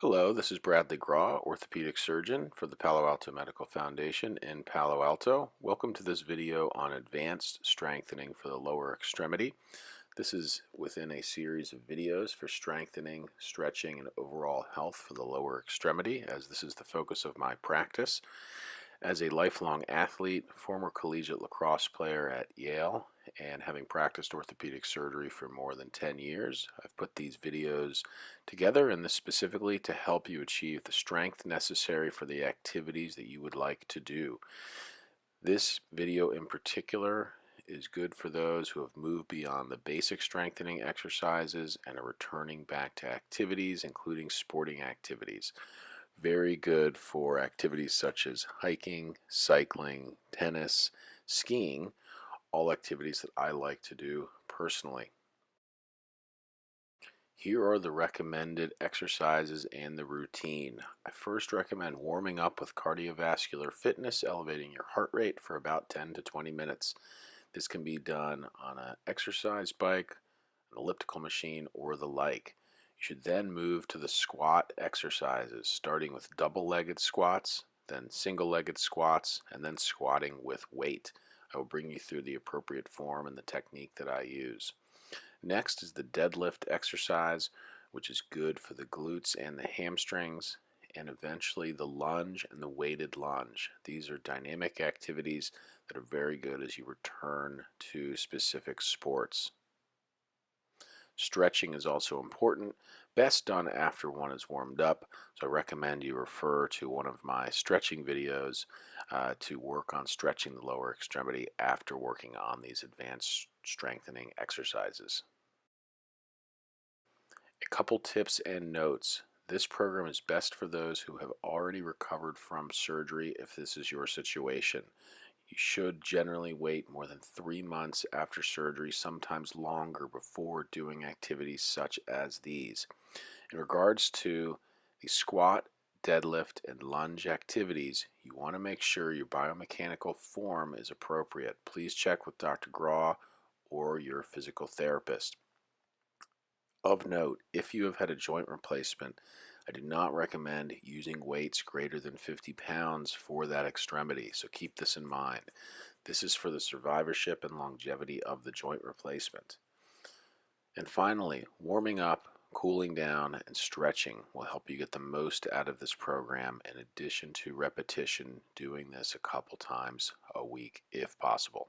Hello, this is Bradley Graw, orthopedic surgeon for the Palo Alto Medical Foundation in Palo Alto. Welcome to this video on advanced strengthening for the lower extremity. This is within a series of videos for strengthening, stretching, and overall health for the lower extremity, as this is the focus of my practice. As a lifelong athlete, former collegiate lacrosse player at Yale, and having practiced orthopedic surgery for more than 10 years, I've put these videos together, and this specifically to help you achieve the strength necessary for the activities that you would like to do. This video in particular is good for those who have moved beyond the basic strengthening exercises and are returning back to activities, including sporting activities. Very good for activities such as hiking, cycling, tennis, skiing, all activities that I like to do personally. Here are the recommended exercises and the routine. I first recommend warming up with cardiovascular fitness, elevating your heart rate for about 10 to 20 minutes. This can be done on an exercise bike, an elliptical machine, or the like. You should then move to the squat exercises, starting with double-legged squats, then single-legged squats, and then squatting with weight. I will bring you through the appropriate form and the technique that I use. Next is the deadlift exercise, which is good for the glutes and the hamstrings, and eventually the lunge and the weighted lunge. These are dynamic activities that are very good as you return to specific sports. Stretching is also important, best done after one is warmed up, so I recommend you refer to one of my stretching videos to work on stretching the lower extremity after working on these advanced strengthening exercises. A couple tips and notes. This program is best for those who have already recovered from surgery if this is your situation. You should generally wait more than 3 months after surgery, sometimes longer, before doing activities such as these. In regards to the squat, deadlift, and lunge activities, you want to make sure your biomechanical form is appropriate. Please check with Dr. Graw or your physical therapist. Of note, if you have had a joint replacement, I do not recommend using weights greater than 50 pounds for that extremity, so keep this in mind. This is for the survivorship and longevity of the joint replacement. And finally, warming up, cooling down, and stretching will help you get the most out of this program, in addition to repetition, doing this a couple times a week if possible.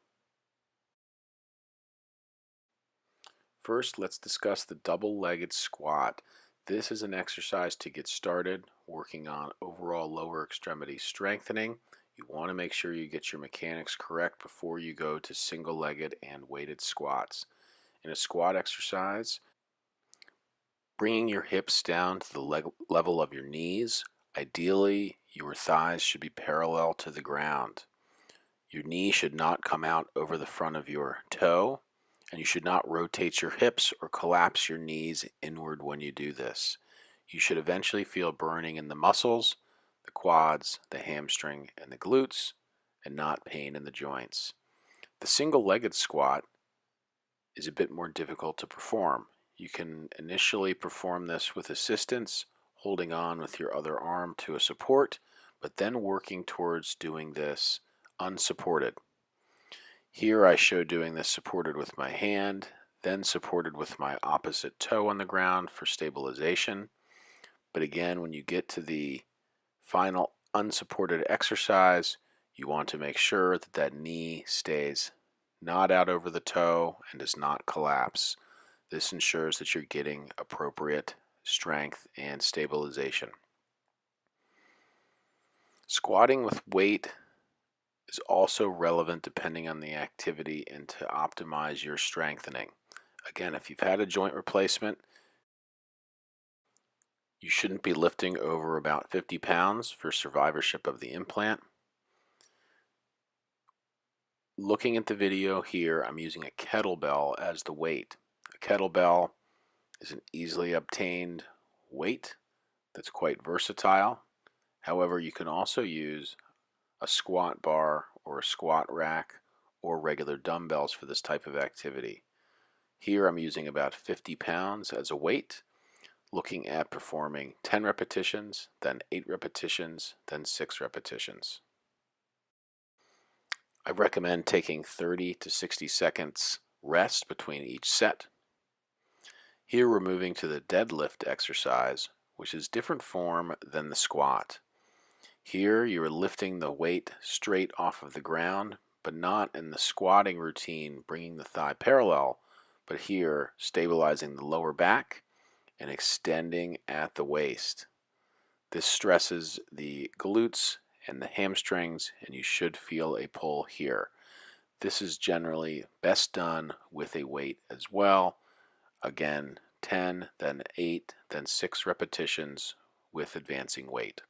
First, let's discuss the double-legged squat. This is an exercise to get started working on overall lower extremity strengthening. You want to make sure you get your mechanics correct before you go to single-legged and weighted squats. In a squat exercise, bringing your hips down to the level of your knees. Ideally, your thighs should be parallel to the ground. Your knee should not come out over the front of your toe, and you should not rotate your hips or collapse your knees inward when you do this. You should eventually feel burning in the muscles, the quads, the hamstring, and the glutes, and not pain in the joints. The single-legged squat is a bit more difficult to perform. You can initially perform this with assistance, holding on with your other arm to a support, but then working towards doing this unsupported. Here I show doing this supported with my hand, then supported with my opposite toe on the ground for stabilization. But again, when you get to the final unsupported exercise, you want to make sure that that knee stays not out over the toe and does not collapse. This ensures that you're getting appropriate strength and stabilization. Squatting with weight is also relevant depending on the activity and to optimize your strengthening. Again, if you've had a joint replacement, you shouldn't be lifting over about 50 pounds for survivorship of the implant. Looking at the video here, I'm using a kettlebell as the weight. A kettlebell is an easily obtained weight that's quite versatile. However, you can also use a squat bar or a squat rack or regular dumbbells for this type of activity. Here I'm using about 50 pounds as a weight. looking at performing 10 repetitions, then 8 repetitions, then 6 repetitions. I recommend taking 30 to 60 seconds rest between each set. Here we're moving to the deadlift exercise, which is different form than the squat. Here you are lifting the weight straight off of the ground, but not in the squatting routine bringing the thigh parallel, but here stabilizing the lower back and extending at the waist. This stresses the glutes and the hamstrings, and you should feel a pull here. This is generally best done with a weight as well. Again, 10, then 8, then 6 repetitions with advancing weight.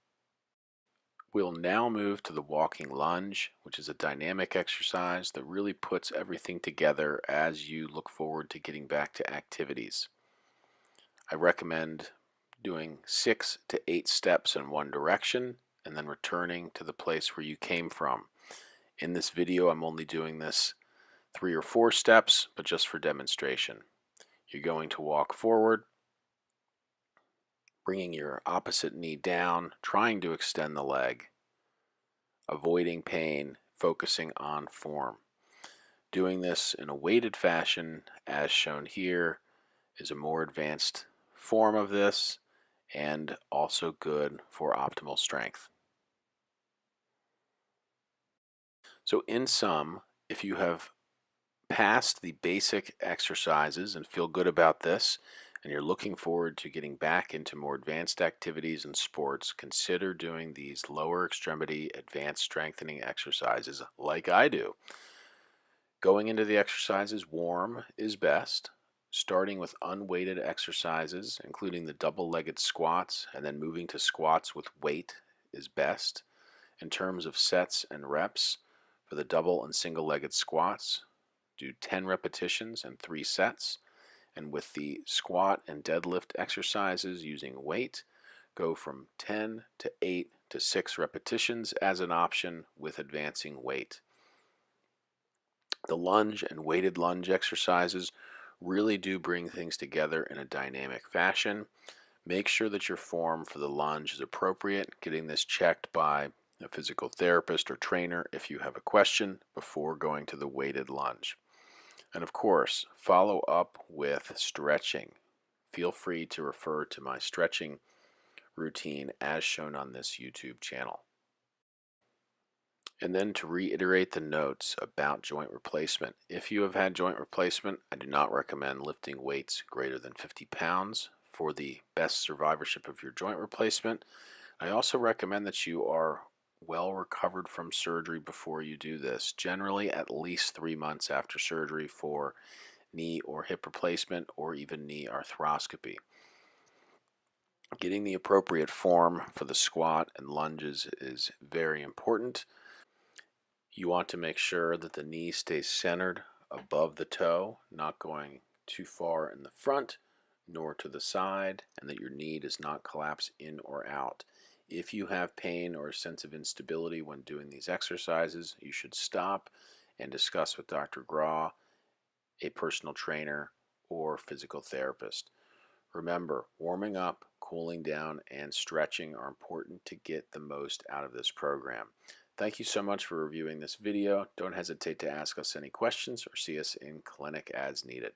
We'll now move to the walking lunge, which is a dynamic exercise that really puts everything together as you look forward to getting back to activities. I recommend doing 6 to 8 steps in one direction and then returning to the place where you came from. In this video, I'm only doing this 3 or 4 steps, but just for demonstration. You're going to walk forward, bringing your opposite knee down, trying to extend the leg, avoiding pain, focusing on form. Doing this in a weighted fashion, as shown here, is a more advanced form of this and also good for optimal strength. So in sum, if you have passed the basic exercises and feel good about this, and you're looking forward to getting back into more advanced activities and sports, consider doing these lower extremity advanced strengthening exercises like I do. Going into the exercises warm is best, starting with unweighted exercises, including the double-legged squats, and then moving to squats with weight is best. In terms of sets and reps, for the double and single-legged squats, do 10 repetitions and 3 sets. And with the squat and deadlift exercises using weight, go from 10 to 8 to 6 repetitions as an option with advancing weight. The lunge and weighted lunge exercises really do bring things together in a dynamic fashion. Make sure that your form for the lunge is appropriate, getting this checked by a physical therapist or trainer if you have a question before going to the weighted lunge. And of course, follow up with stretching. Feel free to refer to my stretching routine as shown on this YouTube channel. And then to reiterate the notes about joint replacement. If you have had joint replacement, I do not recommend lifting weights greater than 50 pounds for the best survivorship of your joint replacement. I also recommend that you are well recovered from surgery before you do this, generally at least 3 months after surgery for knee or hip replacement or even knee arthroscopy. Getting the appropriate form for the squat and lunges is very important. You want to make sure that the knee stays centered above the toe, not going too far in the front nor to the side, and that your knee does not collapse in or out. If you have pain or a sense of instability when doing these exercises, you should stop and discuss with Dr. Graw, a personal trainer, or physical therapist. Remember, warming up, cooling down, and stretching are important to get the most out of this program. Thank you so much for reviewing this video. Don't hesitate to ask us any questions or see us in clinic as needed.